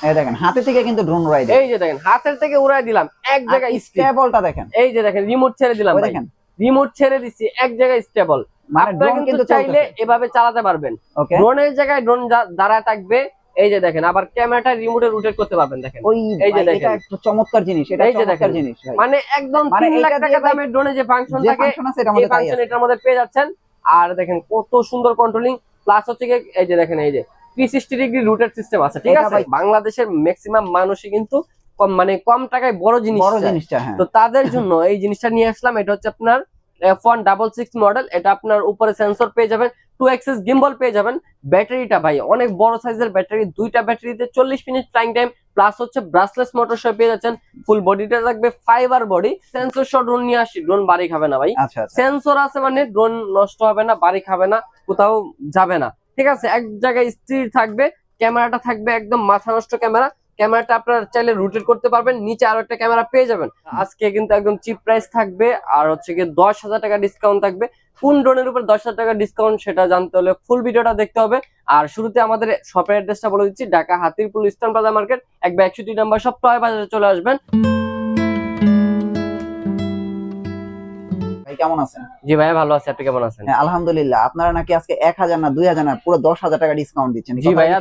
এই দেখেন হাতে থেকে কিন্তু ড্রোন উড়াই দেয়। এই যে দেখেন হাতের থেকে উড়াই দিলাম এক জায়গায়, স্টেবলটা দেখেন। এই যে দেখেন রিমোট ছেড়ে দিলাম, দেখেন রিমোট ছেড়ে দিচ্ছি এক জায়গায় স্টেবল। মানে আপনারা কিন্তু চাইলে এভাবে চালাতে পারবেন, ড্রোনের জায়গায় ড্রোন দাঁড়ায় থাকবে। এই যে দেখেন আবার ক্যামেরাটা রিমোটে রোটেট করতে পারবেন, দেখেন এই যে দেখেন, এটা একটা চমৎকার জিনিস, এটা চমৎকার জিনিস ভাই। মানে একদম 3 লাখ টাকা দামের ড্রোনে যে ফাংশন থাকে এই ফাংশন এটার মধ্যে পেয়ে যাচ্ছেন। আর দেখেন কত সুন্দর কন্ট্রোলিং, প্লাস হচ্ছে কি এই যে দেখেন এই যে 360 ডিগ্রি রোটেট সিস্টেম আছে, ঠিক আছে। বাংলাদেশের ম্যাক্সিমাম মানুষই কিন্তু কম টাকায় বড় জিনিসটা, তো তাদের জন্য এই জিনিসটা নিয়ে আসলাম। এটা হচ্ছে আপনার F166 মডেল। এটা আপনার উপরে সেন্সর পেয়ে যাবেন, 2 অ্যাক্সিস গিম্বল পেয়ে যাবেন। ব্যাটারিটা ভাই অনেক বড় সাইজের ব্যাটারি, দুইটা ব্যাটারিতে 40 মিনিট ফ্লাইং টাইম, প্লাস হচ্ছে ব্রাসলেস মোটর সহ পেয়ে যাচ্ছেন। ফুল বডিটা থাকবে ফাইবার বডি। সেন্সর সহ ড্রোন নিয়ে আসি, ড্রোন বাড়ি খাবে না ভাই। সেন্সর আছে মানে ড্রোন নষ্ট হবে না, বাড়ি খাবে না, কোথাও যাবে না, ঠিক আছে। এক জায়গায় স্থির থাকবে। ক্যামেরাটা থাকবে একদম মাথা নষ্ট ক্যামেরা। ক্যামেরাটা আপনারা চাইলে রোটেট করতে পারবেন, নিচে আরো একটা ক্যামেরা পেয়ে যাবেন। আজকে কিন্তু একদম চিপ প্রাইস থাকবে, আর হচ্ছে গিয়ে 10,000 টাকা ডিসকাউন্ট থাকবে। কোন ড্রোনের উপর 10,000 টাকা ডিসকাউন্ট সেটা জানতে হলে ফুল ভিডিওটা দেখতে হবে। আর শুরুতে আমাদের শপের অ্যাড্রেসটা বলে দিচ্ছি, Dhaka Hatirpul Eastern Plaza market 161 number shop, toy বাজারে চলে আসবেন। কেমন আছেন? জি ভাই ভালো আছি, আপনি কেমন আছেন? আলহামদুলিল্লাহ। আপনারা নাকি আজকে 1000 না 2000 না পুরো 10,000 টাকা ডিসকাউন্ট দিচ্ছেন? জি ভাইয়া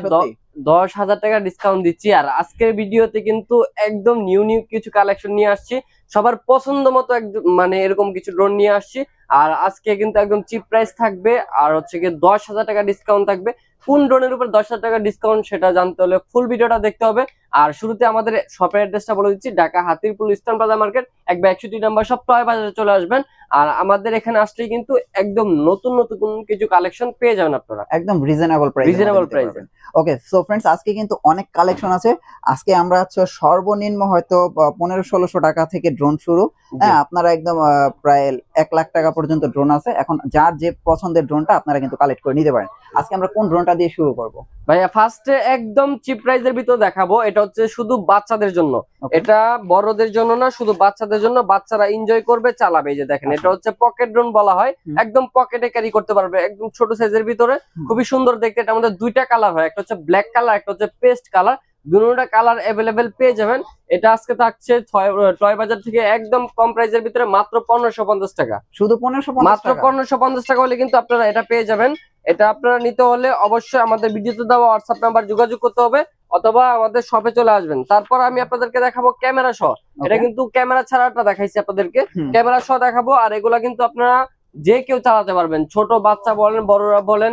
10,000 টাকা ডিসকাউন্ট দিচ্ছি। আর আজকের ভিডিওতে কিন্তু একদম নিউ কিছু কালেকশন নিয়ে আসছি, সবার পছন্দ মতো একদম মানে এরকম কিছু ড্রোন নিয়ে আসছি। আর আজকে কিন্তু একদম চিপ প্রাইস থাকবে, আর হচ্ছে গিয়ে 10,000 টাকা ডিসকাউন্ট থাকবে। কোন ড্রোনের উপর 10,000 টাকা ডিসকাউন্ট সেটা জানতে হলে ফুল ভিডিওটা দেখতে হবে। আর শুরুতে আমাদের শপের অ্যাড্রেসটা বলে দিচ্ছি, Dhaka Hatirpul Eastern Plaza market 161 number shop, toy বাজারে চলে আসবেন। আর আমাদের এখানে আসলেই কিন্তু একদম নতুন কিছু কালেকশন পেয়ে যাবেন আপনারা একদম রিজনেবল প্রাইসে। ওকে, সো ফ্রেন্ডস আজকে কিন্তু অনেক কালেকশন আছে। আজকে আমরা হচ্ছে সর্বনিম্ন হয়তো 1500-1600 টাকা থেকে ড্রোন শুরু। হ্যাঁ, আপনারা একদম প্রায় 1 লাখ টাকা পর্যন্ত ড্রোন আছে। এখন যার যে পছন্দের ড্রোনটা আপনারা কিন্তু কালেক্ট করে নিতে পারেন। আজকে আমরা কোন ড্রোনটা দিয়ে শুরু করব ভাইয়া? ফার্স্টে একদম চিপ প্রাইসের ভিতর দেখাবো। এটা হচ্ছে শুধু বাচ্চাদের জন্য, এটা বড়দের জন্য না, শুধু বাচ্চাদের জন্য। বাচ্চারা এনজয় করবে, চালাবে। এই যে দেখেন এটা হচ্ছে পকেট ড্রোন বলা হয়, একদম পকেটে ক্যারি করতে পারবে, একদম ছোট সাইজের ভিতরে, খুবই সুন্দর দেখতে। এটা আমাদের দুইটা কালার হয়, একটা হচ্ছে ব্ল্যাক কালার, একটা হচ্ছে পেস্ট কালার। দুটোটা কালার অ্যাভেলেবেল পেয়ে যাবেন। এটা আজকে থাকছে টয় বাজার থেকে একদম কম প্রাইসের ভিতরে মাত্র 1550 টাকা। শুধু 1550 মাত্র 1550 টাকা হলে কিন্তু আপনারা এটা পেয়ে যাবেন। এটা আপনারা নিতে হলে অবশ্যই আমাদের ভিডিওতে দেওয়া হোয়াটসঅ্যাপ নাম্বার যোগাযোগ করতে হবে, অথবা আমাদের শপে চলে আসবেন। তারপর আমি আপনাদেরকে দেখাবো ক্যামেরা সহ। এটা কিন্তু ক্যামেরা ছাড়াটা দেখাইছি আপনাদেরকে, ক্যামেরা সহ দেখাবো। আর এগুলা কিন্তু আপনারা যে কেউ চালাতে পারবেন, ছোট বাচ্চা বলেন, বড়রা বলেন,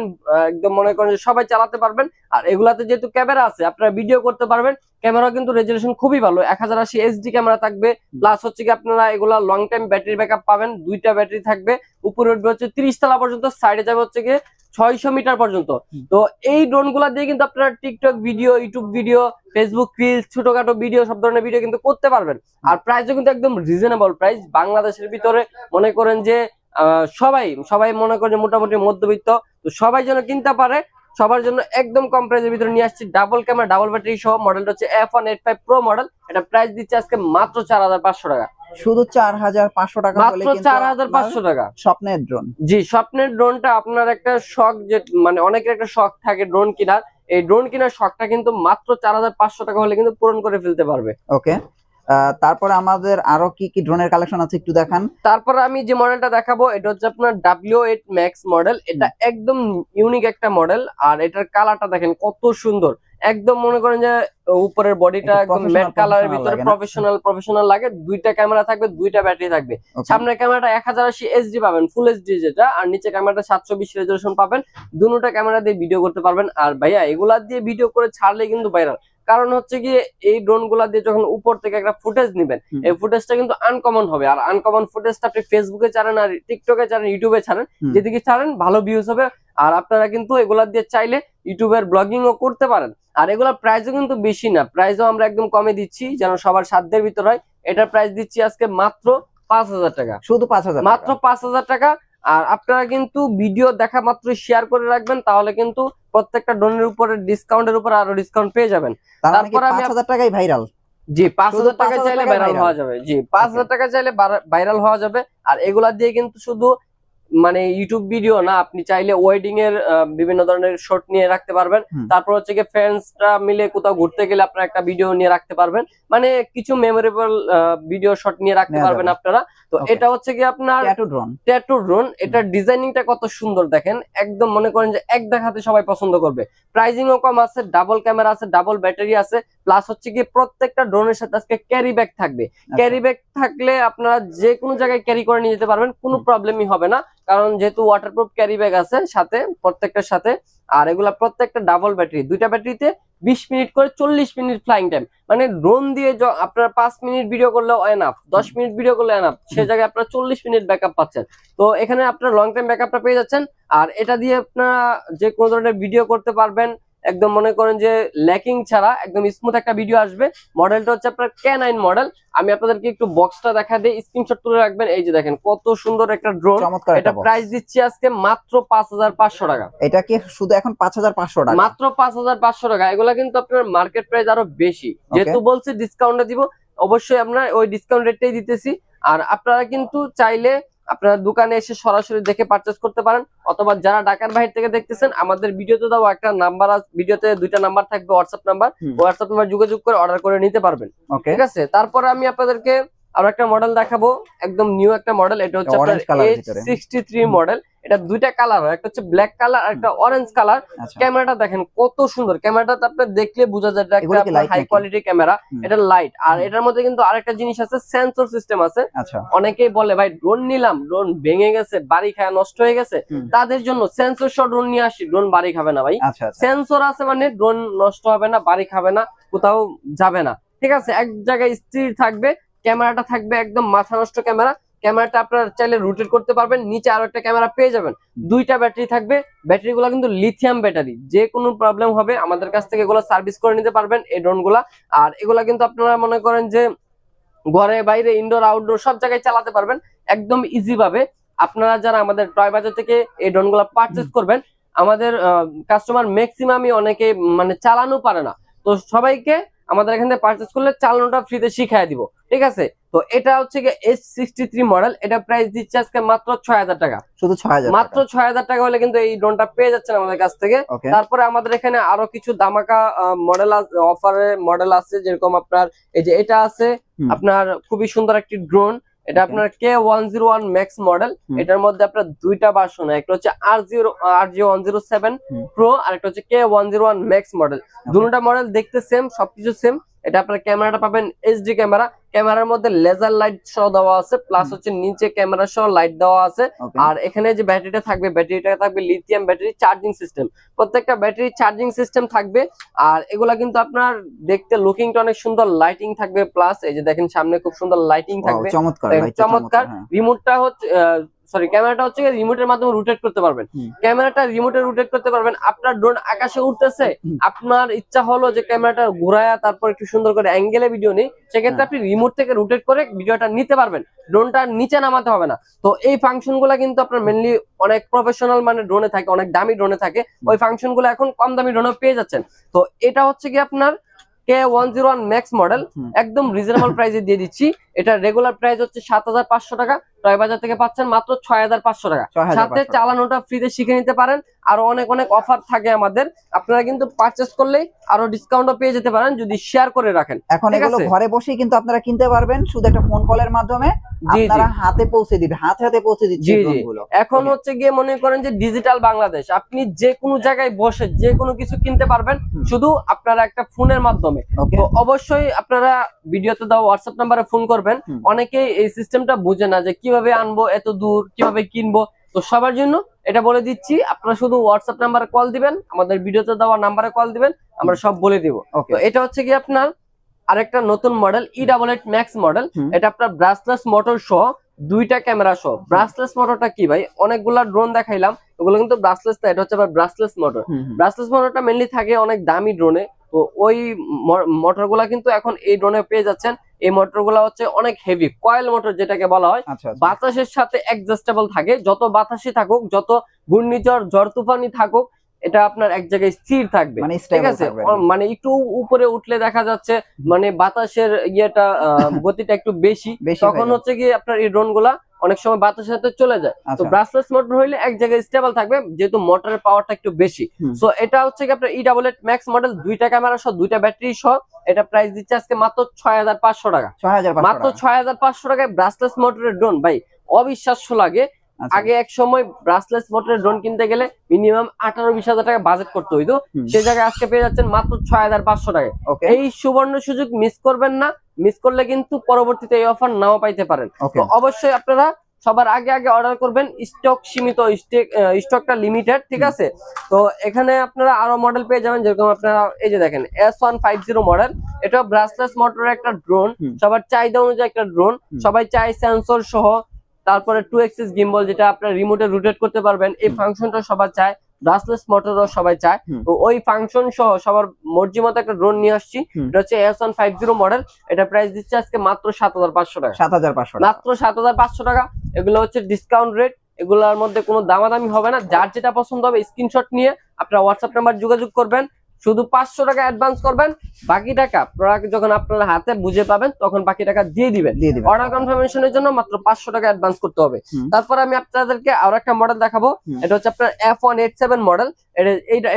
একদম মনে করেন সবাই চালাতে পারবেন। আর এগুলাতে যেহেতু ক্যামেরা আছে, আপনারা ভিডিও করতে পারবেন। ক্যামেরা কিন্তু রেজুলেশন খুবই ভালো, 1080 HD ক্যামেরা থাকবে। প্লাস হচ্ছে কি আপনারা এগুলা লং টাইম ব্যাটারি ব্যাকআপ পাবেন, দুইটা ব্যাটারি থাকবে। উপরে উঠবে হচ্ছে 30 তলা পর্যন্ত, সাইডে যাবে হচ্ছে কি 600 মিটার পর্যন্ত। তো এই ড্রোন গুলা দিয়ে কিন্তু আপনারা TikTok video, YouTube video, Facebook reels, ছোটখাটো ভিডিও, সব ধরনের ভিডিও কিন্তু করতে পারবেন। আর প্রাইসও কিন্তু একদম রিজনেবল প্রাইস। বাংলাদেশের ভিতরে মনে করেন যে সবাই মনে করেন মোটামুটি মধ্যবিত্ত, তো সবাই যেন কিনতে পারে, সবার জন্য একদম কম প্রাইসের ভিতরে নিয়ে আসছি। ডাবল ক্যামেরা, ডাবল ব্যাটারি সহ মডেলটা হচ্ছে F185 Pro মডেল। এটা প্রাইস দিচ্ছে আজকে মাত্র 4500 টাকা। শুধু 4500 টাকা, মাত্র 4500 টাকা। স্বপ্নের ড্রোন। জি, স্বপ্নের ড্রোনটা আপনার একটা শখ, যে মানে অনেকের একটা শখ থাকে ড্রোন কেনার। এই ড্রোন কেনার শখটা কিন্তু মাত্র 4500 টাকা হলে কিন্তু পূরণ করে ফেলতে পারবে। ওকে, তারপরে আমাদের আরো কি কি ড্রোনের কালেকশন আছে একটু দেখান। তারপরে আমি যে মডেলটা দেখাবো এটা হচ্ছে আপনার W8 Max মডেল। এটা একদম ইউনিক একটা মডেল। আর এটার কালারটা দেখেন কত সুন্দর, একদম মনে করেন যে উপরের বডিটা একদম ম্যাট কালারের ভিতরে প্রফেশনাল লাগে। দুইটা ক্যামেরা থাকবে, দুইটা ব্যাটারি থাকবে। সামনের ক্যামেরাটা 1080 HD পাবেন, ফুল এইচডি যেটা। আর নিচে ক্যামেরাটা 720 রেজোলিউশন পাবেন। দুটোটা ক্যামেরা দিয়ে ভিডিও করতে পারবেন। আর ভাইয়া এগুলা দিয়ে ভিডিও করে ছাড়লে কিন্তু ভাইরাল। কারণ হচ্ছে কি এই ড্রোন গুলা দিয়ে যখন উপর থেকে একটা ফুটেজ নিবেন, এই ফুটেজটা কিন্তু আনকমন হবে। আর আনকমন ফুটেজটা আপনি ফেসবুকে ছাড়েন, আর টিকটকে ছাড়েন, ইউটিউবে ছাড়েন, যেদিকে ছাড়েন ভালো ভিউজ হবে। আর আপনারা কিন্তু এগুলা দিয়ে চাইলে ইউটিউবের ব্লগিং ও করতে পারেন। আর এগুলা প্রাইসও কিন্তু বেশি না, প্রাইসও আমরা একদম কমে দিচ্ছি যেন সবার সাধ্যের ভিতর হয়। এটার প্রাইস দিচ্ছি আজকে মাত্র 5000 টাকা। শুধু 5000, মাত্র 5000 টাকা। আর আপনারা কিন্তু ভিডিও দেখা মাত্র শেয়ার করে রাখবেন, তাহলে কিন্তু প্রত্যেকটা ড্রোনের উপরে ডিসকাউন্টের উপর আরো ডিসকাউন্ট পেয়ে যাবেন। তারপর 5000 টাকাই ভাইরাল। জি, 5000 টাকা চাইলে ভাইরাল হওয়া যাবে। জি, 5000 টাকা চাইলে ভাইরাল হওয়া যাবে। আর এগুলা দিয়ে কিন্তু শুধু মানে ইউটিউব ভিডিও না, আপনি চাইলে ওয়েডিং এর বিভিন্ন ধরনের শট নিয়ে রাখতে পারবেন। তারপর হচ্ছে গিয়ে ফ্রেন্ডসরা মিলে কোথাও ঘুরতে গেলে আপনারা একটা ভিডিও নিয়ে রাখতে পারবেন, মানে কিছু মেমোরেবল ভিডিও শট নিয়ে রাখতে পারবেন আপনারা। তো এটা হচ্ছে কি আপনার ট্যাটু ড্রোন। এটার ডিজাইনিংটা কত সুন্দর দেখেন, একদম মনে করেন যে এক দেখাতে সবাই পছন্দ করবে। প্রাইজিংও কম আছে, ডাবল ক্যামেরা আছে, ডাবল ব্যাটারি আছে, প্লাস হচ্ছে কি প্রত্যেকটা ড্রোনের সাথে আজকে ক্যারি ব্যাগ থাকবে। ক্যারি ব্যাগ থাকলে আপনারা যে কোনো জায়গায় ক্যারি করে নিয়ে যেতে পারবেন, কোনো প্রবলেমই হবে না, কারণ যেহেতু ওয়াটারপ্রুফ ক্যারি ব্যাগ আছে সাথে প্রত্যেকটার সাথে। আর এগুলা প্রত্যেকটা ডাবল ব্যাটারি, দুইটা ব্যাটারিতে 20 মিনিট করে 40 মিনিট ফ্লাইং টাইম। মানে ড্রোন দিয়ে আপনারা 5 মিনিট ভিডিও করলেও এনাফ, 10 মিনিট ভিডিও করলে এনাফ, সে জায়গায় আপনারা 40 মিনিট ব্যাকআপ পাচ্ছেন। তো এখানে আপনারা লং টাইম ব্যাকআপটা পেয়ে যাচ্ছেন। আর এটা দিয়ে আপনারা যে কোনো ধরনের ভিডিও করতে পারবেন, একদম মনে করেন যে ল্যাকিং ছাড়া একদম স্মুথ একটা ভিডিও আসবে। মডেলটা হচ্ছে আপনার K9 মডেল। আমি আপনাদেরকে একটু বক্সটা দেখা দিই, স্ক্রিনশট তুলে রাখবেন। এই যে দেখেন কত সুন্দর একটা ড্রোন। এটা প্রাইস দিচ্ছি আজকে মাত্র 5500 টাকা। এটা কি শুধু এখন 5500 টাকা? মাত্র 5500 টাকা। এগুলা কিন্তু আপনার মার্কেট প্রাইস আরো বেশি, যেহেতু বলছি ডিসকাউন্টে দিব, অবশ্যই আমরা ওই ডিসকাউন্ট রেটটাই দিতেছি। আর আপনারা কিন্তু চাইলে আপনারা দোকানে এসে সরাসরি দেখে পারচেজ করতে পারেন, অথবা যারা ঢাকার বাইরে থেকে দেখতেছেন আমাদের ভিডিওতে দাও একটা নাম্বার, ভিডিওতে 2টা নাম্বার থাকবে, হোয়াটসঅ্যাপ নাম্বার, হোয়াটসঅ্যাপ নাম্বার যোগাযোগ করে অর্ডার করে নিতে পারবেন। ঠিক আছে, তারপরে আমি আপনাদেরকে আরো একটা মডেল দেখাবো, একদম নিউ একটা মডেল। এটা হচ্ছে আপনার H63 মডেল। এটা দুইটা কালার হয়, একটা হচ্ছে ব্ল্যাক কালার আর একটা অরেঞ্জ কালার। ক্যামেরাটা দেখেন কত সুন্দর, ক্যামেরাটা আপনি দেখলে বোঝা যায় এটা একটা হাই কোয়ালিটি ক্যামেরা। এটা লাইট, আর এটার মধ্যে কিন্তু আরেকটা জিনিস আছে, সেন্সর সিস্টেম আছে। অনেকেই বলে ভাই ড্রোন নিলাম, ড্রোন ভেঙে গেছে, বাড়ি খায় নষ্ট হয়ে গেছে, তাদের জন্য সেন্সর সহ ড্রোন নিয়ে আসি। ড্রোন বাড়ি খাবে না ভাই, সেন্সর আছে মানে ড্রোন নষ্ট হবে না, বাড়ি খাবে না, কোথাও যাবে না। ঠিক আছে, এক জায়গায় স্থির থাকবে। ক্যামেরাটা থাকবে একদম মাথা নষ্ট ক্যামেরা। ক্যামেরাটা আপনারা চাইলে রোটেট করতে পারবেন, নিচে আরো একটা ক্যামেরা পেয়ে যাবেন। দুইটা ব্যাটারি থাকবে, ব্যাটারি গুলা কিন্তু লিথিয়াম ব্যাটারি, যে কোনো প্রবলেম হবে আমাদের কাছ থেকে এগুলো সার্ভিস করে নিতে পারবেন এই ড্রোন গুলা। আর এগুলা কিন্তু আপনারা মনে করেন যে ঘরে বাইরে ইনডোর আউটডোর সব জায়গায় চালাতে পারবেন একদম ইজি ভাবে। আপনারা যারা আমাদের টয় বাজার থেকে এই ড্রোন গুলা পারচেজ করবেন, আমাদের কাস্টমার ম্যাক্সিমামই অনেকে মানে চালানো পারে না, তো সবাইকে আমাদের এখান থেকে পারচেজ করলে চালানোটা ফ্রিতে শিখাই দিব। ঠিক আছে, তো এটা হচ্ছে H63 মডেল। এটা প্রাইস দিচ্ছে আজকে মাত্র 6000 টাকা। শুধু 6000, মাত্র 6000 টাকা হলে কিন্তু এই ড্রোনটা পেয়ে যাচ্ছেন আমাদের কাছ থেকে। তারপরে আমাদের এখানে আরো কিছু দামাকা মডেল অফারে মডেল আছে, যেরকম আপনার এই যে এটা আছে আপনার খুবই সুন্দর একটি ড্রোন। এটা আপনার K101 ম্যাক্স মডেল। এটার মধ্যে আপনার দুইটা ভার্সন, একটা হচ্ছে RG107 Pro আর একটা হচ্ছে K101 ম্যাক্স মডেল। দুটোটা মডেল দেখতে সেম, সবকিছু সেম। এটা আপনার ক্যামেরাটা পাবেন HD ক্যামেরা, ক্যামেরার মধ্যে লেজার লাইট সহ দেওয়া আছে, প্লাস হচ্ছে নিচে ক্যামেরা সহ লাইট দেওয়া আছে। আর এখানে যে ব্যাটারিটা থাকবে, ব্যাটারিটা থাকবে লিথিয়াম ব্যাটারি চার্জিং সিস্টেম, প্রত্যেকটা ব্যাটারি চার্জিং সিস্টেম থাকবে। আর এগুলা কিন্তু আপনার দেখতে লুকিংটা অনেক সুন্দর, লাইটিং থাকবে, প্লাস এই যে দেখেন সামনে খুব সুন্দর লাইটিং থাকবে, চমৎকার। রিমোটটা হচ্ছে সরি ক্যামেরাটা হচ্ছে রিমোটের মাধ্যমে রোটেট করতে পারবেন। ক্যামেরাটা রিমোটে রোটেট করতে পারবেন। আপনার ড্রোন আকাশে উঠতেছে, আপনার ইচ্ছা হলো যে ক্যামেরাটা ঘুরায়া তারপর একটু সুন্দর করে অ্যাঙ্গেলে ভিডিও নেই, সেক্ষেত্রে আপনি রিমোট থেকে রোটেট করে ভিডিওটা নিতে পারবেন, ড্রোনটা নিচে নামাতে হবে না। তো এই ফাংশন গুলা কিন্তু আপনার মেনলি অনেক প্রফেশনাল মানে ড্রোনে থাকে, অনেক দামি ড্রোনে থাকে। ওই ফাংশন গুলো এখন কম দামি ড্রোনে পেয়ে যাচ্ছেন। তো এটা হচ্ছে কি আপনার K101 ম্যাক্স মডেল, একদম রিজনেবল প্রাইসে দিয়ে দিচ্ছি। এটা রেগুলার প্রাইস হচ্ছে 7500 টাকা, টয় বাজার থেকে পাচ্ছেন মাত্র 6500 টাকা। সাথে চালানোটা ফ্রিতে শিখে নিতে পারেন। আরো অনেক অনেক অফার থাকে আমাদের, আপনারা কিন্তু পারচেজ করলেই আরো ডিসকাউন্টও পেয়ে যেতে পারেন যদি শেয়ার করে রাখেন। এখন এগুলো ঘরে বসেই কিন্তু আপনারা কিনতে পারবেন, শুধু একটা ফোন কলের মাধ্যমে আপনারা হাতে পৌঁছে দিবে, হাতে পৌঁছে দিচ্ছে ড্রোনগুলো। এখন হচ্ছে গিয়ে মনে করেন যে ডিজিটাল বাংলাদেশ, আপনি যে কোনো জায়গায় বসে যে কোনো কিছু কিনতে পারবেন, শুধু আপনারা একটা ফোনের মাধ্যমে। তো অবশ্যই আপনারা ভিডিওতে দাও হোয়াটসঅ্যাপ নাম্বারে ফোন করবেন। অনেকেই এই সিস্টেমটা বুঝে না যে কিভাবে আনবো এত দূর, কিভাবে কিনবো। তো সবার জন্য এটা বলে দিচ্ছি, আপনারা শুধু হোয়াটসঅ্যাপ নাম্বারে কল দিবেন, আমাদের ভিডিওতে দেওয়া নাম্বারে কল দিবেন, আমরা সব বলে দিব। তো এটা হচ্ছে কি আপনার আরেকটা নতুন মডেল E88 ম্যাক্স মডেল। এটা আপনার ব্রাসলেস মোটর সহ, দুইটা ক্যামেরা সহ। ব্রাসলেস মোটরটা কি ভাই, অনেকগুলা ড্রোন দেখাইলাম, ওগুলো কিন্তু ব্রাসলেস না, এটা হচ্ছে আবার ব্রাসলেস মোটর। ব্রাসলেস মোটরটা মেনলি থাকে অনেক দামি ড্রোনে, তো ওই মোটর গুলা কিন্তু এখন এই ড্রোনে পেয়ে যাচ্ছেন। এই মোটর গুলা হচ্ছে অনেক হেভি, কয়েল মোটর যেটাকে বলা হয়। বাতাসের সাথে অ্যাডজাস্টেবল থাকে, যত বাতাসই থাকুক, যত ঘূর্ণিঝড় ঝড় তুফানি থাকুক, এটা আপনার এক জায়গায় স্থির থাকবে, মানে ঠিক আছে। মানে একটু উপরে উঠলে দেখা যাচ্ছে মানে বাতাসের ইয়েটা গতিটা একটু বেশি, তখন হচ্ছে কি আপনার এই ড্রোন গুলা অনেক সময় বাতাসের সাথে চলে যায়। তো ব্রাশলেস মোটর হইলে এক জায়গায় স্টেবল থাকবে, যেহেতু মোটরের পাওয়ারটা একটু বেশি। সো এটা হচ্ছে কি আপনার E88 ম্যাক্স মডেল, 2টা ক্যামেরা সহ 2টা ব্যাটারি সহ। এটা প্রাইস দিচ্ছে আজকে মাত্র 6500 টাকা। মাত্র 6500 টাকায় ব্রাশলেস মোটরের ড্রোন ভাই অবিশ্বাস্য লাগে। আগে এক সময় ব্রাশলেস মোটরের ড্রোন কিনতে গেলে মিনিমাম 18-20 হাজার টাকা বাজেট করতে হইতো, সেই জায়গায় আজকে পেয়ে যাচ্ছেন মাত্র 6500 টাকায়। এই সুবর্ণ সুযোগ মিস করবেন না, মিস করলে কিন্তু পরবর্তীতে এই অফার নাও পাইতে পারেন। তো অবশ্যই আপনারা সবার আগে অর্ডার করবেন, স্টক সীমিত, স্টকটা লিমিটেড, ঠিক আছে। তো এখানে আপনারা আরো মডেল পেয়ে যাবেন, যেরকম আপনারা এই যে দেখেন S150 মডেল, এটা ব্রাশলেস মোটরের একটা ড্রোন, সবার চাহিদা অনুযায়ী একটা ড্রোন। সবাই চায় সেন্সর সহ, তারপরে 2 অ্যাক্সিস গিম্বল, যেটা আপনার রিমোটে রোটেট করতে পারবেন, এই ফাংশনটা সবাই চায়। ব্রাশলেস মোটরও সবাই চায়, তো ওই ফাংশন সহ সবার মর্জি মতো একটা ড্রোন নিয়ে আসছি। এটা হচ্ছে S150 মডেল, এটা প্রাইস দিচ্ছে আজকে মাত্র 7500 টাকা। 7500, মাত্র 7500 টাকা। এগুলো হচ্ছে ডিসকাউন্ট রেট, এগুলোর মধ্যে কোনো দামাদামি হবে না। যার যেটা পছন্দ হবে স্ক্রিনশট নিয়ে আপনারা হোয়াটসঅ্যাপ নাম্বার যোগাযোগ করবেন, শুধু 500 টাকা অ্যাডভান্স করবেন, বাকি টাকা প্রোডাক্ট যখন আপনার হাতে বুঝে পাবেন তখন বাকি টাকা দিয়ে দিবেন। অর্ডার কনফার্মেশনের জন্য মাত্র 500 টাকা অ্যাডভান্স করতে হবে। তারপর আমি আপনাদেরকে আরো একটা মডেল দেখাবো, এটা হচ্ছে আপনার F187 মডেল।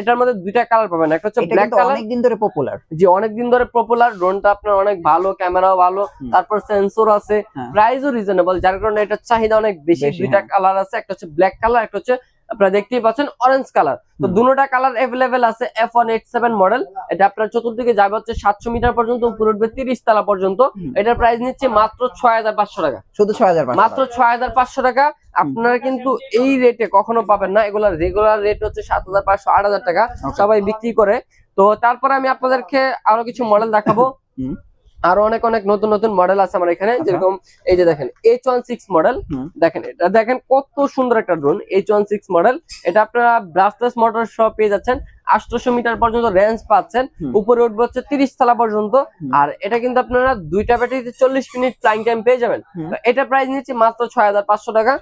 এটার মধ্যে 2টা কালার পাবেন, একটা হচ্ছে ব্ল্যাক কালার, অনেকদিন ধরে পপুলার। জি, অনেকদিন ধরে পপুলার। ড্রোনটা আপনার অনেক ভালো, ক্যামেরাও ভালো, তারপর সেন্সর আছে, প্রাইসও রিজনেবল, যার কারণে এটার চাহিদা অনেক বেশি। 2টা কালার আছে, একটা হচ্ছে ব্ল্যাক কালার, একটা হচ্ছে আপনারা দেখতেই পাচ্ছেন অরেঞ্জ কালার। তো দুটোটা কালার अवेलेबल আছে। F187 মডেল, এটা আপনার চতুর্দিকে যাবে হচ্ছে 700 মিটার পর্যন্ত, উপরে উঠবে 30 তলা পর্যন্ত। এটার প্রাইস নিচ্ছে মাত্র 6500 টাকা। শুধু 6500, মাত্র 6500 টাকা। আপনারা কিন্তু এই রেটে কখনো পাবেন না, এগুলা রেগুলার রেট হচ্ছে 7500, 8000 টাকা সবাই বিক্রি করে। তো তারপরে আমি আপনাদেরকে আরো কিছু মডেল দেখাবো, আরো অনেক নতুন নতুন মডেল আছে আমার এখানে। যেরকম এই যে দেখেন H16 মডেল, দেখেন এটা দেখেন কত সুন্দর একটা ড্রোন। H16 মডেল, এটা আপনারা ব্রাশলেস মোটর সহ পেয়ে যাচ্ছেন, 800 মিটার পর্যন্ত রেঞ্জ পাচ্ছেন, উপরে উঠবে হচ্ছে 30 তলা পর্যন্ত। আর এটা কিন্তু আপনারা 2টা ব্যাটারিতে 40 মিনিট ফ্লাইং টাইম পেয়ে যাবেন। তো এটা প্রাইস নিচ্ছে মাত্র 6500 টাকা।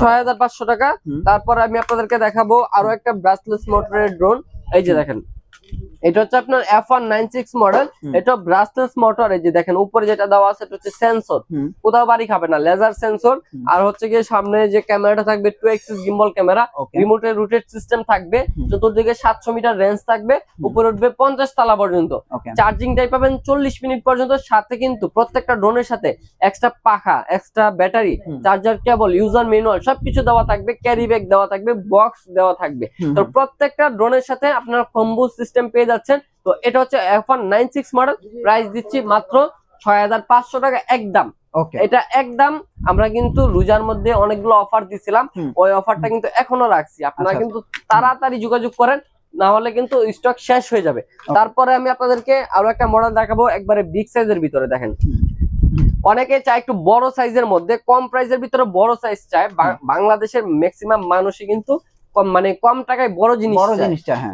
6500 টাকা। তারপর আমি আপনাদেরকে দেখাবো আরো একটা ব্রাশলেস মোটরের ড্রোন। এই যে দেখেন, এটা হচ্ছে আপনার F196 মডেল, এটা ব্রাশলেস মোটর। এই যে দেখেন উপরে যেটা দেওয়া আছে এটা হচ্ছে সেন্সর, কোথাও বাড়ি খাবে না, লেজার সেন্সর। আর হচ্ছে গিয়ে সামনে যে ক্যামেরাটা থাকবে 2 অ্যাক্সিস গিম্বল ক্যামেরা, রিমোটের রোটেট সিস্টেম থাকবে, চতুর্দিকে 700 মিটার রেঞ্জ থাকবে, উপরে উঠবে 50 তলা পর্যন্ত। চার্জিং টাইম পাবেন 40 মিনিট পর্যন্ত। সাথে কিন্তু প্রত্যেকটা ড্রোনের সাথে এক্সট্রা পাখা, extra battery, charger cable, user manual সবকিছু দেওয়া থাকবে, ক্যারি ব্যাগ দেওয়া থাকবে, বক্স দেওয়া থাকবে। তো প্রত্যেকটা ড্রোনের সাথে আপনার কম্বো সিস্টেম পেয়ে যাচ্ছেন। তো এটা হচ্ছে F196 মডেল, প্রাইস দিচ্ছি মাত্র 6500 টাকা একদম। এটা একদম। আমরা কিন্তু রোজার মধ্যে অনেকগুলো অফার দিছিলাম, ওই অফারটা কিন্তু এখনো রাখছি। আপনারা কিন্তু তাড়াতাড়ি যোগাযোগ করেন, না হলে কিন্তু স্টক শেষ হয়ে যাবে। তারপরে আমি আপনাদেরকে আরো একটা মডেল দেখাবো, একবারে বিগ সাইজের ভিতরে। দেখেন অনেকে চায় একটু বড় সাইজের মধ্যে, কম প্রাইসের ভিতরে বড় সাইজ চায়। বাংলাদেশের ম্যাক্সিমাম মানুষই কিন্তু কম টাকায় বড় জিনিস।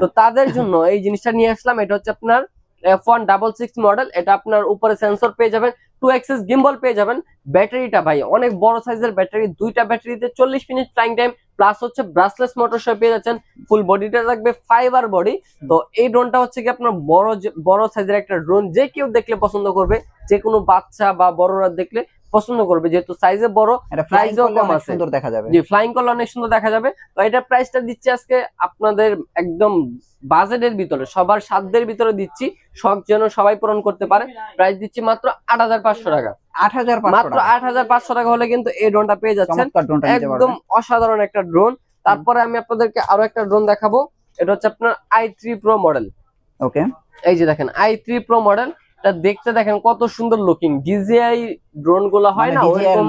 তো তাদের জন্য এই জিনিসটা নিয়ে আসলাম। এটা হচ্ছে আপনার F166 মডেল, এটা আপনার উপরে সেন্সর পেয়ে যাবেন, 2 অ্যাক্সিস গিম্বল পেয়ে যাবেন। ব্যাটারিটা ভাই অনেক বড় সাইজের ব্যাটারি, 2টা ব্যাটারিতে 40 মিনিট ফ্লাইং টাইম, প্লাস হচ্ছে ব্রাশলেস মোটর সহ পেয়ে যাচ্ছেন। ফুল বডিটা থাকবে ফাইবার বডি। তো এই ড্রোনটা হচ্ছে কি আপনার বড় সাইজের একটা ড্রোন, যে কেউ দেখলে পছন্দ করবে, যে কোনো বাচ্চা বা বড়রা দেখলে পছন্দ করবে, যেহেতু সাইজে বড়, প্রাইসও কম আছে, সুন্দর দেখা যাবে। জি, ফ্লাইং করলে অনেক সুন্দর দেখা যাবে। তো এটা প্রাইসটা দিচ্ছি আজকে আপনাদের একদম বাজেটের ভিতরে, সবার সাধ্যের ভিতরে দিচ্ছি, শখ যেন সবাই পূরণ করতে পারে। প্রাইস দিচ্ছি মাত্র 8500 টাকা। মাত্র 8500 টাকা হলে কিন্তু এই ড্রোনটা পেয়ে যাচ্ছেন, একদম অসাধারণ একটা ড্রোন। তারপরে আমি আপনাদেরকে আরো একটা ড্রোন দেখাবো, এটা হচ্ছে আপনার i3 Pro মডেল। ওকে, এই যে দেখেন i3 Pro মডেল, এটা দেখতে দেখেন কত সুন্দর লুকিং। DJI ড্রোন গুলো হয় না, ওইরকম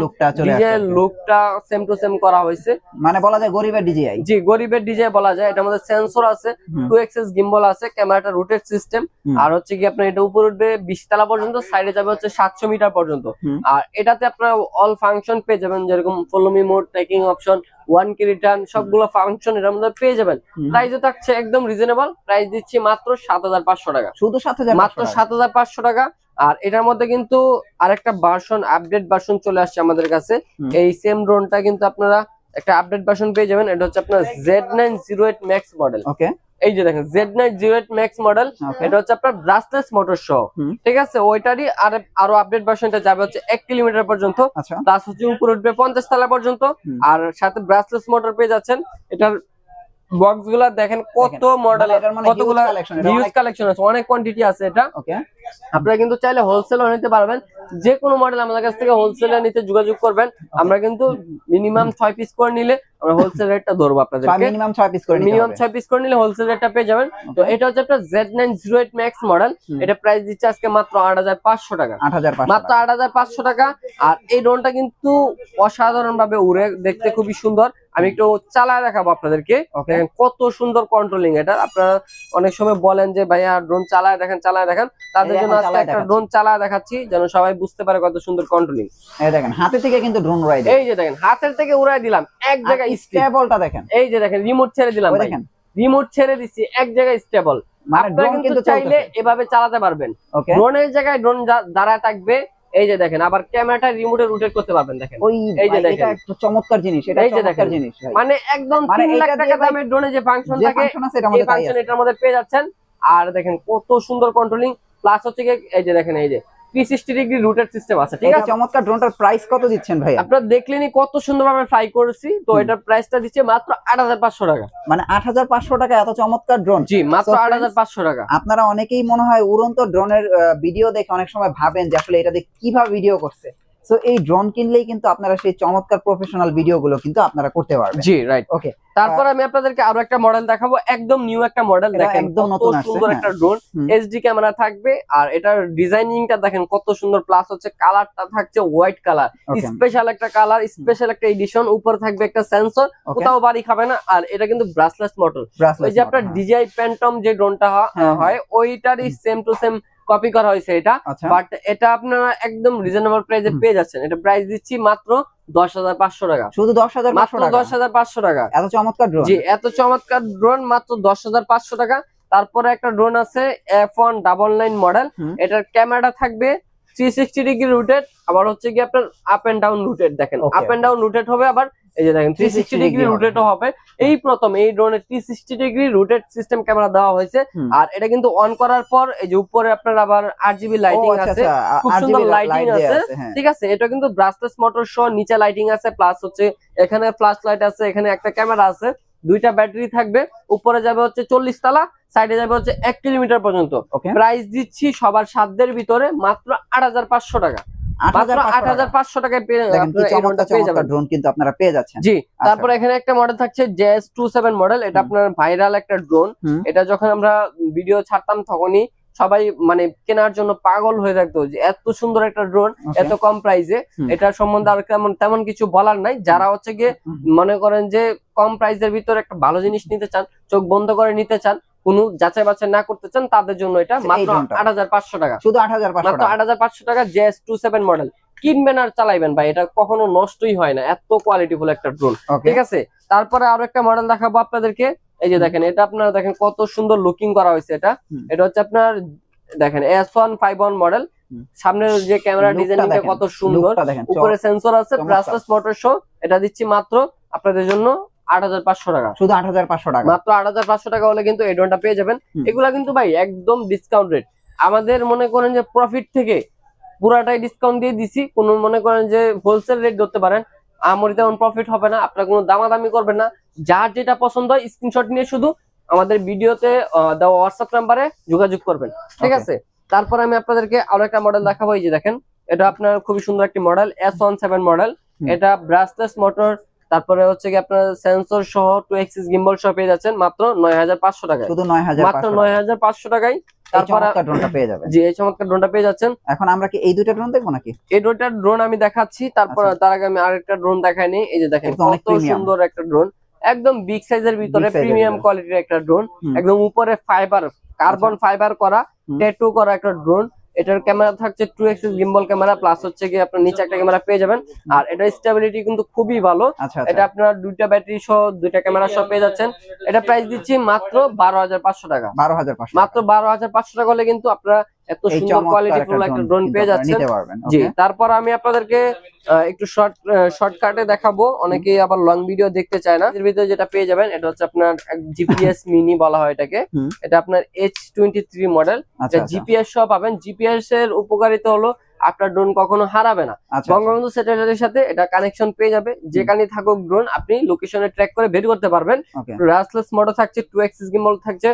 DJI লুকটা সেম টু সেম করা হয়েছে, মানে বলা যায় গরিবের DJI। জি, গরিবের DJI বলা যায়। এটার মধ্যে সেন্সর আছে, 2 অ্যাক্সিস গিম্বল আছে, ক্যামেরাটা রোটেট সিস্টেম। আর হচ্ছে কি আপনার এটা উপরে উঠবে 20 তলা পর্যন্ত, সাইডে যাবে হচ্ছে 700 মিটার পর্যন্ত। আর এটাতে আপনারা অল ফাংশন পেয়ে যাবেন, যেরকম follow me mode, tracking option, 1K return, সবগুলো ফাংশন এর মধ্যে পেয়ে যাবেন। প্রাইসও থাকছে একদম রিজনেবল, প্রাইস দিচ্ছি মাত্র 7500 টাকা। শুধু 7500, মাত্র 7500 টাকা। আর এটার মধ্যে কিন্তু আরেকটা ভার্সন, আপডেট ভার্সন চলে আসছে আমাদের কাছে। এই সেম ড্রোনটা কিন্তু আপনারা একটা আপডেট ভার্সন পেয়ে যাবেন। এটা হচ্ছে আপনার Z908 Max মডেল। ওকে, এই যে দেখেন Z908 Max মডেল, এটা হচ্ছে আপনার ব্রাসলেস মোটর সহ, ঠিক আছে। ওইটারই আরো আপডেট ভার্সনটা যাবে হচ্ছে 1 কিলোমিটার পর্যন্ত, প্লাস হচ্ছে উপরে উঠবে 50 তলা পর্যন্ত, আর সাথে ব্রাসলেস মোটর পেয়ে যাচ্ছেন। এটার বক্স গুলা দেখেন কত মডেল, কতগুলা হিউজ কালেকশন আছে, অনেক কোয়ান্টিটি আছে এটা। আপনারা কিন্তু চাইলে হোলসেলও নিতে পারবেন, যে কোনো মডেল আমাদের কাছ থেকে হোলসেলে নিতে যোগাযোগ করবেন। আমরা কিন্তু মিনিমাম 6 পিস করে নিলে আমরা হোলসেল রেটটা ধরবো আপনাদেরকে, মিনিমাম 6 পিস করে নিলে হোলসেল রেটটা পেয়ে যাবেন। তো এটা হচ্ছে আপনার Z908 Max মডেল, এটা প্রাইস দিচ্ছে আজকে মাত্র 8500 টাকা, মাত্র 8500 টাকা। আর এই ড্রোনটা কিন্তু অসাধারণ ভাবে উড়ে, দেখতে খুবই সুন্দর। আমি একটু চালায় দেখাবো আপনাদেরকে, দেখেন কত সুন্দর কন্ট্রোলিং। এটা আপনারা অনেক সময় বলেন যে ভাইয়া ড্রোন চালায় দেখেন, তাদের জন্য আজকে একটা ড্রোন চালায় দেখাচ্ছি যেন সবাই বুঝতে পারে কত সুন্দর কন্ট্রোলিং। এই দেখেন হাতে থেকে কিন্তু ড্রোন উড়াই দেয়, এই যে দেখেন হাতের থেকে উড়াই দিলাম এক জায়গায়, স্টেবলটা দেখেন, এই যে দেখেন রিমোট ছেড়ে দিলাম, দেখেন রিমোট ছেড়ে দিচ্ছি এক জায়গায় স্টেবল। আপনারা কিন্তু চাইলে এভাবে চালাতে পারবেন, ড্রোনের জায়গায় ড্রোন দাঁড়ায় থাকবে। এই যে দেখেন আবার ক্যামেরাটা রিমোটে রোটেট করতে পারবেন, দেখেন এই যে দেখেন, এটা একটা চমৎকার জিনিস, এটা চমৎকার জিনিস। মানে একদম 3 লাখ টাকা দামের ড্রোনে যে ফাংশন থাকে, এই ফাংশন এটার মধ্যে পেয়ে যাচ্ছেন। আর দেখেন কত সুন্দর কন্ট্রোলিং, প্লাস হচ্ছে এই যে দেখেন এই যে 360 ডিগ্রি রোটেট সিস্টেম আছে, ঠিক আছে। চমৎকার ড্রোনটার প্রাইস কত দিচ্ছেন ভাই? আপনারা দেখলেনই কত সুন্দরভাবে ফ্লাই করেছি। তো এটার প্রাইসটা দিচ্ছে মাত্র 8500 টাকা, মানে 8500 টাকা এত চমৎকার ড্রোন। জি মাত্র 8500 টাকা। আপনারা অনেকেই মনে হয় উড়ন্ত ড্রোনের ভিডিও দেখে অনেক সময় ভাবেন যে আসলে এটা দিয়ে কিভাবে ভিডিও করছে। সো এই ড্রোন কিনলেই কিন্তু আপনারা সেই চমৎকার প্রফেশনাল ভিডিওগুলো কিন্তু আপনারা করতে পারবেন। জি রাইট, ওকে। তারপর আমি আপনাদেরকে আরো একটা মডেল দেখাবো, একদম নিউ একটা মডেল, দেখেন একদম নতুন সুন্দর একটা ড্রোন, এইচডি ক্যামেরা থাকবে। আর এটার ডিজাইনিংটা দেখেন কত সুন্দর, প্লাস হচ্ছে কালারটা থাকছে হোয়াইট কালার, স্পেশাল একটা কালার, স্পেশাল একটা এডিশন। উপরে থাকবে একটা সেন্সর, কোথাও বাড়ি খাবে না। আর এটা কিন্তু ব্রাসলেস মোটর, ওই যে আপনার DJI Phantom যে ড্রোনটা হয় ওইটারই সেম টু সেম কপি করা হয়েছে এটা, বাট এটা আপনারা একদম রিজনেবল প্রাইসে পেয়ে যাচ্ছেন। এটা প্রাইস দিচ্ছি মাত্র 10500 টাকা, শুধু 10500 টাকা। এত চমৎকার ড্রোন, জি এত চমৎকার ড্রোন মাত্র 10500 টাকা। তারপরে একটা ড্রোন আছে F199 মডেল, এটার ক্যামেরা থাকবে 360 ডিগ্রি রোটেট, আবার হচ্ছে কি আপনার আপ এন্ড ডাউন রোটেট, দেখেন আপ এন্ড ডাউন রোটেট হবে, আবার এই যে দেখেন 360 ডিগ্রি রোটেটও হবে। এই প্রথম এই ড্রোনে 360 ডিগ্রি রোটেট সিস্টেম ক্যামেরা দেওয়া হয়েছে। আর এটা কিন্তু অন করার পর এই যে উপরে আপনার আবার RGB লাইটিং আছে, খুব সুন্দর লাইটিং আছে, ঠিক আছে। এটা কিন্তু ব্রাসলেস মোটর সহ, নিচে লাইটিং আছে, প্লাস হচ্ছে এখানে ফ্ল্যাশ লাইট আছে, এখানে একটা ক্যামেরা আছে, দুইটা ব্যাটারি থাকবে। উপরে যাবে হচ্ছে 40 তলা, সাইডে যাবে হচ্ছে 1 কিলোমিটার পর্যন্ত। প্রাইস দিচ্ছি সবার সাধ্যের ভিতরে মাত্র 8500 টাকা, মাত্র 8500 টাকায় ড্রোন কিন্তু আপনারা পেয়ে যাচ্ছেন। জি তারপর এখানে একটা মডেল থাকছে JS27 মডেল, এটা আপনার ভাইরাল একটা ড্রোন। এটা যখন আমরা ভিডিও ছাড়তাম তখনই সবাই মানে কেনার জন্য পাগল হয়ে থাকতো যে এত সুন্দর একটা ড্রোন এত কম প্রাইসে। এটার সম্বন্ধে আর তেমন কিছু বলার নাই। যারা হচ্ছে গিয়ে মনে করেন যে কম প্রাইসের ভিতরে একটা ভালো জিনিস নিতে চান, চোখ বন্ধ করে নিতে চান, কোনো যাচাই বাছাই না করতে চান, তাদের জন্য এটা মাত্র 8500 টাকা, শুধু 8500 মাত্র 8500 টাকা। JS27 মডেল কিনবেন আর চালাইবেন ভাই, এটা কখনো নষ্টই হয় না, এত কোয়ালিটিফুল একটা ড্রোন, ঠিক আছে। তারপরে আরো একটা মডেল দেখাবো আপনাদেরকে, এই যে দেখেন এটা আপনারা দেখেন কত সুন্দর লুকিং করা হয়েছে। এটা হচ্ছে আপনার দেখেন S151 মডেল, সামনের যে ক্যামেরা ডিজাইনটা কত সুন্দর, উপরে সেন্সর আছে, ব্রাসলেস মোটর সহ। এটা দিচ্ছি মাত্র আপনাদের জন্য 8500 টাকা, শুধু 8500 টাকা, মাত্র 8500 টাকা হলে কিন্তু এই ড্রোনটা পেয়ে যাবেন। এগুলা কিন্তু ভাই একদম ডিসকাউন্ট রেট, আমাদের মনে করেন যে প্রফিট থেকে পুরাটাই ডিসকাউন্ট দিয়ে দিছি। কোনো মনে করেন যে হোলসেল রেট ধরতে পারেন, আমার তেমন প্রফিট হবে না, আপনারা কোনো দামাদামি করবেন না। যার যেটা পছন্দ হয় স্ক্রিনশট নিয়ে শুধু আমাদের ভিডিওতে দেওয়া হোয়াটসঅ্যাপ নাম্বারে যোগাযোগ করবেন, ঠিক আছে। তারপর আমি আপনাদেরকে আরো একটা মডেল দেখাবো, এই যে দেখেন এটা আপনার খুবই সুন্দর একটি মডেল, S17 মডেল। এটা ব্রাসলেস মোটর, তারপরে হচ্ছে কি আপনার সেন্সর সহ 2 এক্সিস গিম্বল সহ পেয়ে যাচ্ছেন মাত্র 9500 টাকায়, শুধু 9500, মাত্র 9500 টাকায়। তারপর ড্রোনটা পেয়ে যাবেন, জি এই চমৎকার ড্রোনটা পেয়ে যাচ্ছেন। এখন আমরা কি এই দুইটা ড্রোন দেখবো নাকি? এই দুইটা ড্রোন আমি দেখাচ্ছি, তারপর তার আগে আমি আরেকটা ড্রোন দেখাইনি। এই যে দেখেন কত সুন্দর একটা ড্রোন, একদম বিগ সাইজের ভিতরে প্রিমিয়াম কোয়ালিটির একটা ড্রোন, একদম উপরে ফাইবার, কার্বন ফাইবার করা, ট্যাটু করা একটা ড্রোন। এটার ক্যামেরা থাকছে 2 এক্সিস গিম্বল ক্যামেরা, প্লাস হচ্ছে কি আপনার নিচে একটা ক্যামেরা পেয়ে যাবেন। আর এটার স্টেবিলিটি কিন্তু খুবই ভালো। এটা আপনার দুইটা ব্যাটারি সহ দুইটা ক্যামেরা সহ পেয়ে যাচ্ছেন। এটা প্রাইস দিচ্ছি মাত্র 12500 টাকা, 12500, মাত্র 12500 টাকা হলে কিন্তু আপনারা এত সুন্দর কোয়ালিটি ফুল একটা ড্রোন পেয়ে যাচ্ছেন। জি, তারপর আমি আপনাদেরকে একটু শর্টকাটে দেখাবো, অনেকেই আবার লং ভিডিও দেখতে চায় না। এর ভিতরে যেটা পেয়ে যাবেন এটা হচ্ছে আপনার জিপিএস মিনি বলা হয় এটাকে, এটা আপনার H23 মডেল, এটা জিপিএস সহ পাবেন। জিপিএস এর উপকারিতা হলো আপনার ড্রোন কখনো হারাবে না, বঙ্গবন্ধু স্যাটেলাইটের সাথে এটা কানেকশন পেয়ে যাবে, যেখানে থাকুক ড্রোন আপনি লোকেশনে ট্র্যাক করে বের করতে পারবেন। রাসলেস মোড থাকছে, 2 অ্যাক্সিস গিম্বল থাকছে,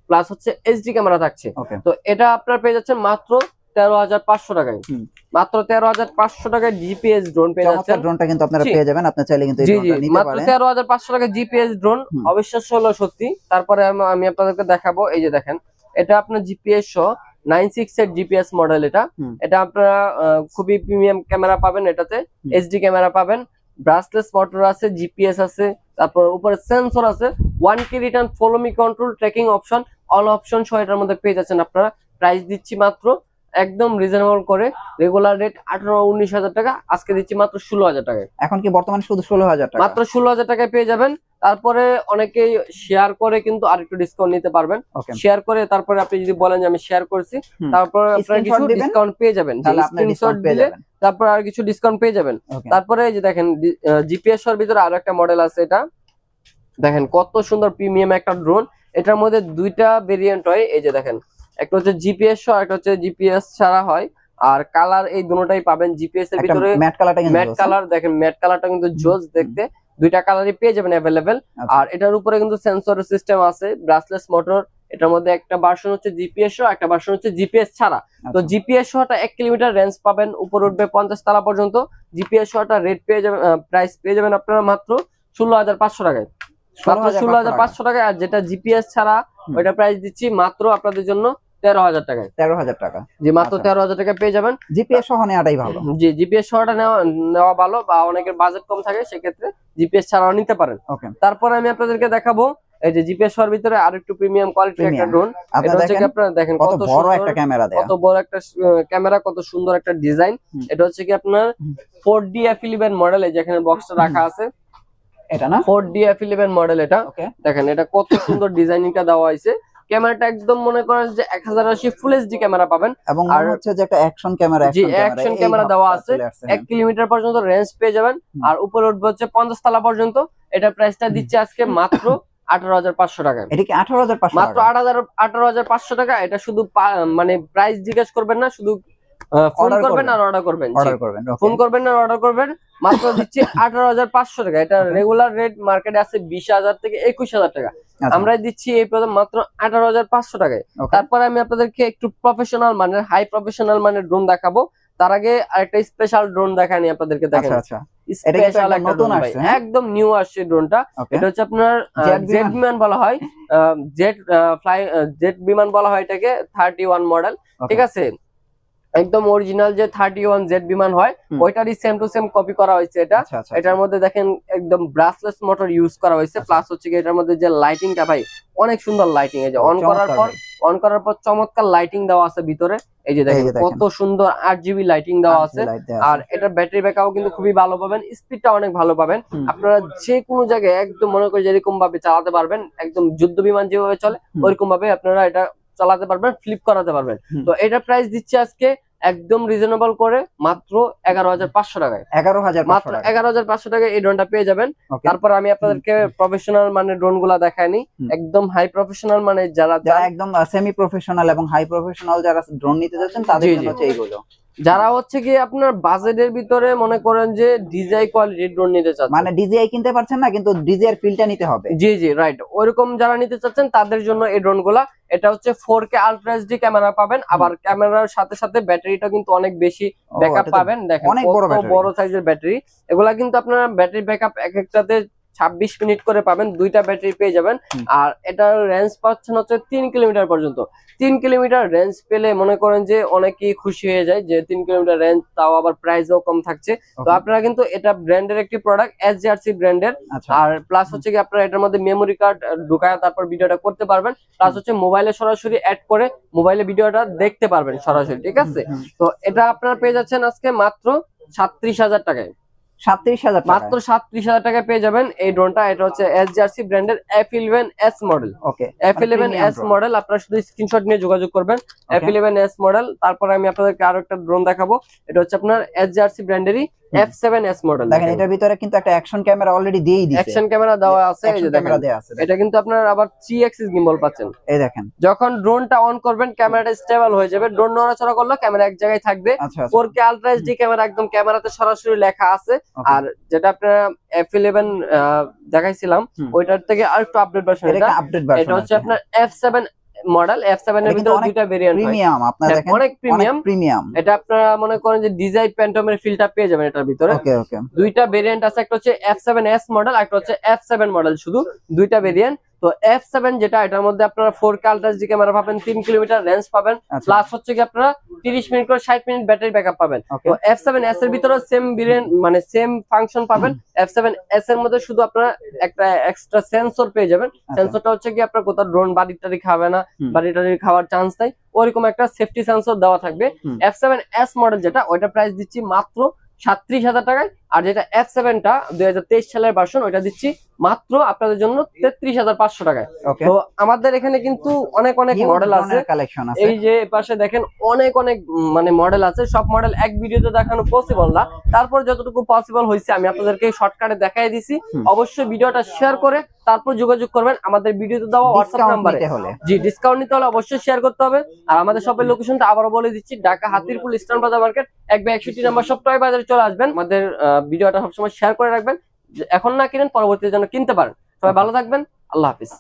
প্লাস হচ্ছে এইচডি ক্যামেরা থাকছে। তো এটা আপনার পেয়ে যাচ্ছেন মাত্র 13,500 টাকায়, মাত্র 13,500 টাকায় জিপিএস ড্রোন পেয়ে যাচ্ছেন। ড্রোনটা কিন্তু আপনারা পেয়ে যাবেন, আপনি চাইলে কিন্তু এই ড্রোনটা নিতে পারেন। মাত্র 13,500 টাকায় জিপিএস ড্রোন, অবিশ্বাস্য হলো সত্যি। তারপরে আমি আপনাদেরকে দেখাবো, এই যে দেখেন এটা আপনার জিপিএস সহ 96 জিপিএস মডেল। এটা আপনারা খুবই প্রিমিয়াম ক্যামেরা পাবেন, এটাতে এইচডি ক্যামেরা পাবেন, ব্রাসলেস মোটর আছে, জিপিএস আছে, তারপর উপরে সেন্সর আছে, 1K return, follow me control, tracking option, all option সহ এটার মধ্যে পেয়ে যাচ্ছেন আপনারা। প্রাইস দিচ্ছি মাত্র একদম রিজনেবল করে, রেগুলার রেট 18-19 হাজার টাকা, আজকে দিচ্ছি মাত্র 16,000 টাকায়। এখন কি বর্তমানে শুধু 16,000 টাকা? মাত্র 16,000 টাকায় পেয়ে যাবেন। তারপরে অনেকেই শেয়ার করে কিন্তু আরেকটু ডিসকাউন্ট নিতে পারবেন, শেয়ার করে তারপরে আপনি যদি বলেন যে আমি শেয়ার করছি, তারপর আপনারা কিছু ডিসকাউন্ট পেয়ে যাবেন, স্ক্রিনশট দিলে তারপর আর কিছু ডিসকাউন্ট পেয়ে যাবেন। তারপরে এই যে দেখেন জিপিএস এর ভিতরে আরো একটা মডেল আছে, এটা দেখেন কত সুন্দর প্রিমিয়াম একটা ড্রোন। এটার মধ্যে দুইটা ভেরিয়েন্ট হয়, এই যে দেখেন একটা হচ্ছে জিপিএস সহ, একটা হচ্ছে জিপিএস ছাড়া হয়, আর কালার এই দুটোটাই পাবেন। জিপিএস এর ভিতরে ম্যাট কালার, দেখেন ম্যাট কালারটা কিন্তু জোস দেখতে, দুইটা কালারই পেয়ে যাবেন অ্যাভেলেবেল। আর এটার উপরে কিন্তু সেন্সর সিস্টেম আছে, ব্রাসলেস মোটর। এটার মধ্যে একটা ভার্সন হচ্ছে জিপিএস সহ, একটা ভার্সন হচ্ছে জিপিএস ছাড়া। তো জিপিএস সহটা 1 কিলোমিটার রেঞ্জ পাবেন, উপর উঠবে 50 তলা পর্যন্ত। জিপিএস সহটা রেট পেয়ে যাবেন, প্রাইস পেয়ে যাবেন আপনারা মাত্র 16,500 টাকায়, মাত্র 16,500 টাকায়। আর যেটা জিপিএস ছাড়া ওইটা প্রাইস দিচ্ছি মাত্র আপনাদের জন্য 13,000 টাকায়। 13,000 টাকা, জি মাত্র 13,000 টাকা পেয়ে যাবেন। জিপিএস সহ নেওয়াটাই ভালো। জি, জিপিএস সহটা নেওয়া ভালো, বা অনেকের বাজেট কম থাকে সেক্ষেত্রে জিপিএস ছাড়াও নিতে পারেন। তারপরে আমি আপনাদেরকে দেখাবো এই যে জিপিএস সহর ভিতরে আরো একটু প্রিমিয়াম কোয়ালিটির একটা ড্রোন। এটা হচ্ছে কি আপনারা দেখেন কত বড় একটা ক্যামেরা দেয়া, কত বড় একটা ক্যামেরা, কত সুন্দর একটা ডিজাইন। এটা হচ্ছে কি আপনার 4D F11 মডেল, এই যেখানে বক্সটা রাখা আছে, এটা না 4D F11 মডেল। এটা দেখেন এটা কত সুন্দর ডিজাইনিংটা দেওয়া হয়েছে। ক্যামেরাটা একদম মনে করেন যে 1080 ফুল এইচডি ক্যামেরা পাবেন, এবং আর হচ্ছে যে একটা অ্যাকশন ক্যামেরা, অ্যাকশন ক্যামেরা দেওয়া আছে। 1 কিলোমিটার পর্যন্ত রেঞ্জ পেয়ে যাবেন, আর উপরে উঠবে হচ্ছে 50 তলা পর্যন্ত। এটা প্রাইসটা দিচ্ছে আজকে মাত্র 18,500 টাকায়। এটা কি 18,500? মাত্র 18,500 টাকা। এটা শুধু মানে প্রাইস জিজ্ঞেস করবেন না, শুধু ফোন করবেন আর অর্ডার করবেন, ফোন করবেন আর অর্ডার করবেন। মাত্র দিচ্ছি 18,500 টাকা। এটা রেগুলার রেট মার্কেটে আছে 20,000 থেকে 21,000 টাকা, আমরা দিচ্ছি এই প্রথম মাত্র 18,500 টাকায়। তারপরে আমি আপনাদেরকে একটু প্রফেশনাল মানের, হাই প্রফেশনাল মানের ড্রোন দেখাবো। তার আগে আরেকটা স্পেশাল ড্রোন দেখানি আপনাদেরকে, দেখেন স্পেশাল একটা ড্রোন ভাই, একদম নিউ আসছে ড্রোনটা। এটা হচ্ছে আপনার জেট বিমান বলা হয়, জেট বিমান বলা হয় এটাকে, 31 মডেল, ঠিক আছে। একদম অরিজিনাল যে 31 জেট বিমান হয় ওইটারই সেম টু সেম কপি করা হয়েছে এটা। এটার মধ্যে দেখেন একদম ব্রাসলেস মোটর ইউজ করা হয়েছে, প্লাস হচ্ছে কি এটার মধ্যে যে লাইটিংটা ভাই অনেক সুন্দর লাইটিং, এই যে অন করার পর চমৎকার লাইটিং দেওয়া আছে ভিতরে। এই যে দেখেন কত সুন্দর 8GB লাইটিং দেওয়া আছে। আর এটার ব্যাটারি ব্যাকআপও কিন্তু খুবই ভালো পাবেন, স্পিডটা অনেক ভালো পাবেন। আপনারা যে কোনো জায়গায় একদম মনে করে যেরকম ভাবে চালাতে পারবেন, একদম যুদ্ধ বিমান যেভাবে চলে ওইরকম ভাবে আপনারা এটা চালাতে পারবেন, ফ্লিপ করাতে পারবেন। তো এটা প্রাইস দিচ্ছে আজকে একদম রিজনেবল করে মাত্র 11,500 টাকায়। মাত্র 11,500 টাকায় এই ড্রোনটা পেয়ে যাবেন। তারপর আমি আপনাদেরকে প্রফেশনাল মানের ড্রোন গুলা দেখাইনি, একদম হাই প্রফেশনাল মানে যারা একদম সেমি প্রফেশনাল এবং হাই প্রফেশনাল যারা ড্রোন নিতে যাচ্ছেন তাদের জন্য হচ্ছে এইগুলো। যারা হচ্ছে কি আপনার বাজেটের ভিতরে মনে করেন যে ডিজাই কোয়ালিটির ড্রোন নিতে চাচ্ছেন, মানে ডিজিআই কিনতে পারছেন না কিন্তু ডিজিআই এর ফিলটা নিতে হবে। জি জি রাইট, ওইরকম যারা নিতে চাচ্ছেন তাদের জন্য এই ড্রোন গুলা। এটা হচ্ছে 4K আলট্রা এইচডি ক্যামেরা পাবেন, আবার ক্যামেরার সাথে সাথে ব্যাটারিটা কিন্তু অনেক বেশি ব্যাকআপ পাবেন। দেখেন কত বড় সাইজের ব্যাটারি, এগুলা কিন্তু আপনারা ব্যাটারি ব্যাকআপ এক একটাতে 26 মিনিট করে পাবেন, দুইটা ব্যাটারি পেয়ে যাবেন। আর এটার রেঞ্জ পাচ্ছেন হচ্ছে 3 কিলোমিটার পর্যন্ত। 3 কিলোমিটার রেঞ্জ পেলে মনে করেন যে অনেকেই খুশি হয়ে যায় যে 3 কিলোমিটার রেঞ্জ, তাও আবার প্রাইসও কম থাকছে। তো আপনারা কিন্তু এটা ব্র্যান্ডের একটি প্রোডাক্ট, SJRC ব্র্যান্ডের। আর প্লাস হচ্ছে কি আপনারা এটার মধ্যে মেমোরি কার্ড ঢুকায় তারপর ভিডিওটা করতে পারবেন, প্লাস হচ্ছে মোবাইলে সরাসরি অ্যাড করে মোবাইলে ভিডিওটা দেখতে পারবেন সরাসরি, ঠিক আছে। তো এটা আপনারা পেয়ে যাচ্ছেন আজকে মাত্র 37,000 টাকায়। 37,000 টাকা। মাত্র 37,000 টাকায় পেয়ে যাবেন এই ড্রোনটা। এটা হচ্ছে SGRC ব্র্যান্ডের F11S মডেল। ওকে, F11S মডেল, আপনারা শুধু স্ক্রিনশট নিয়ে যোগাযোগ করবেন। F11S model. তারপর আমি আপনাদেরকে আরো একটা ড্রোন দেখাবো, এটা হচ্ছে আপনার SGRC ব্র্যান্ডেরই F7S মডেল। দেখেন এটার ভিতরে কিন্তু একটা অ্যাকশন ক্যামেরা অলরেডি দিয়েই দিয়েছে, অ্যাকশন ক্যামেরা দেওয়া আছে, এই যে দেখেন এটা কিন্তু আপনার আবার 3 অ্যাক্সিস গিম্বল পাচ্ছেন। এই দেখেন যখন ড্রোনটা অন করবেন ক্যামেরাটা স্টেবল হয়ে যাবে, ড্রোন নড়াচড়া করলে ক্যামেরা এক জায়গায় থাকবে। 4K আলট্রা এইচডি ক্যামেরা, একদম ক্যামেরাতে সরাসরি লেখা আছে। আর যেটা আপনারা F11 দেখাইছিলাম ওইটার থেকে আরেকটু আপডেট ভার্সন, এটা হচ্ছে আপনার F7 মডেল। F7 এর ভিতরে দুইটা ভেরিয়েন্ট হয়, প্রিমিয়াম, আপনারা দেখেন অনেক প্রিমিয়াম। এটা আপনারা মনে করেন যে ডিজাইন প্যান্টমের ফিলটা পেয়ে যাবেন এটার ভিতরে। দুইটা ভেরিয়েন্ট আছে, একটা হচ্ছে F7S মডেল, একটা হচ্ছে F7 মডেল, শুধু দুইটা ভেরিয়েন্ট। তো F7 যেটা, এটার মধ্যে আপনারা 4K আলট্রা এইচডি ক্যামেরা পাবেন, 3 কিলোমিটার রেঞ্জ পাবেন, প্লাস হচ্ছে কি আপনারা 30 মিনিট করে 60 মিনিট ব্যাটারি ব্যাকআপ পাবেন। তো F7S এর ভিতরে সেম ভেরিয়েন্ট মানে সেম ফাংশন পাবেন। F7S এর মধ্যে শুধু আপনারা একটা এক্সট্রা সেন্সর পেয়ে যাবেন। সেন্সরটা হচ্ছে কি আপনার কোথাও ড্রোন বাড়ি খাবে না, বাড়ি খাওয়ার চান্স নাই, ওরকম একটা সেফটি সেন্সর দেওয়া থাকবে। F7S মডেল যেটা, ওইটা প্রাইস দিচ্ছি মাত্র 37,000 টাকায়। আর যেটা F7টা 2023 সালের ভার্সন, ওইটা দিচ্ছি মাত্র আপনাদের জন্য 33,500 টাকায়। তো আমাদের এখানে কিন্তু অনেক মডেল আছে, এই যে পাশে দেখেন অনেক মানে মডেল আছে। সব মডেল এক ভিডিওতে দেখানো পসিবল না, তারপর যতটুকু পসিবল হয়েছে আমি আপনাদেরকে শর্টকাটে দেখাই দিছি। অবশ্যই ভিডিওটা শেয়ার করে তারপর যোগাযোগ করবেন আমাদের ভিডিওতে দেওয়া হোয়াটসঅ্যাপ নাম্বারে। জি, ডিসকাউন্ট নিতে হলে অবশ্যই শেয়ার করতে হবে। আর আমাদের শপের লোকেশনটা আবারও বলে দিচ্ছি, ঢাকা হাতিরপুল ইস্টার্ন বাজার মার্কেট 1/61 নম্বর সপ্তাহে বাজারে চলে আসবেন। আমাদের ভিডিওটা সবসময় শেয়ার করে রাখবেন, এখন না কিনেন পরবর্তীতে যেন কিনতে পারেন। সবাই ভালো থাকবেন, আল্লাহ হাফিজ।